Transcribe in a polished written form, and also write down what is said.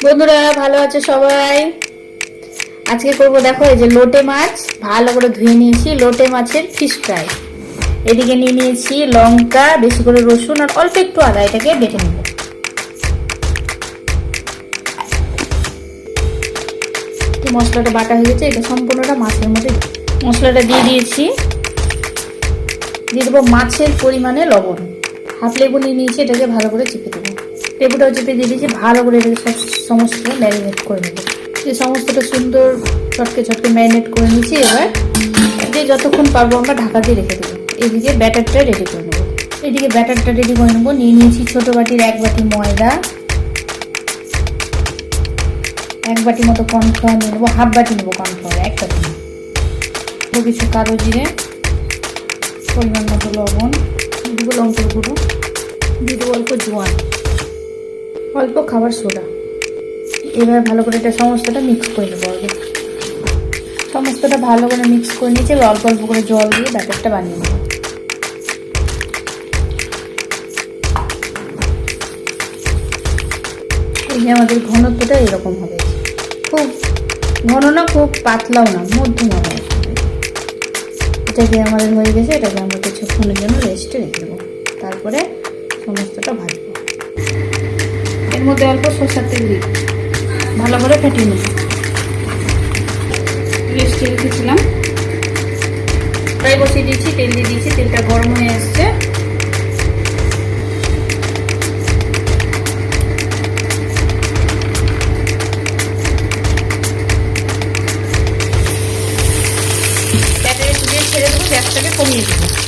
বন্ধুরা ভালো আছে সবাই? আজকে করবো দেখো, এই যে লোটে মাছ ভালো করে ধুয়ে নিয়েছি, লোটে মাছের ফিশ ফ্রাই। এদিকে নিয়ে নিয়েছি লঙ্কা, বেশি করে রসুন আর অল্প একটু আদা, এটাকে বেটে নেব। মশলাটা বাটা হয়ে গেছে, এটা সম্পূর্ণটা মাছের মধ্যে মশলাটা দিয়ে দিয়েছি। দিয়ে দেবো মাছের পরিমাণে লবণ, হাফ লেবু নিয়ে নিয়েছি, এটাকে ভালো করে চেপে দেবো। লেবুটাও চেপে দিয়ে দিয়েছি, ভালো করে এটাকে সমস্ত ম্যারিনেট করে নেবো। এই সমস্তটা সুন্দর চটকে চটকে ম্যারিনেট করে নিয়েছি। এবার যে যতক্ষণ পারবো আমরা ঢাকা দিয়ে রেখে দেবো। এদিকে ব্যাটারটা রেডি করে নেবো। এদিকে ব্যাটারটা রেডি করে নেবো। নিয়ে নিয়েছি ছোটো বাটির 1 বাটি ময়দা, 1 বাটি মতো কর্নফ্লাওয়ার নিয়ে নেবো, হাফ বাটি নেবো কর্নফ্লাওয়ার, 1 বাটি নেবো। কিছু কালো জিরে, পরিমাণ মতো লবণ, দিয়ে দেবো লঙ্কার গুঁড়ো, দিয়ে দেবো অল্প জোয়ান, অল্প খাবার সোডা। এবার ভালো করে এটা সমস্তটা মিক্স করে নেবো। আগে সমস্তটা ভালো করে মিক্স করে নিয়েছি। এবার অল্প অল্প করে জল দিয়ে ব্যাটারটা বানিয়ে নেবো। এই যে আমাদের ঘনত্বটা এরকম হবে, খুব ঘন না খুব পাতলাও না, মধ্যম হবে। এটাকে আমাদের হয়ে গেছে, এটাকে আমরা কিছুক্ষণের জন্য রেস্টে রেখে দেবো। তারপরে সমস্তটা ভাজবো। এর মধ্যে অল্প সরষের তেল দিই, ভালো করে ফেটিয়ে নেব। রেস্টে রেখেছিলাম, প্রায় বসিয়ে দিয়েছি, তেল দিয়ে দিয়েছি, তেলটা গরম হয়ে এসছে। ব্যাটারে দিয়ে ছেড়ে দেবো, গ্যাসটাকে কমিয়ে দেবো।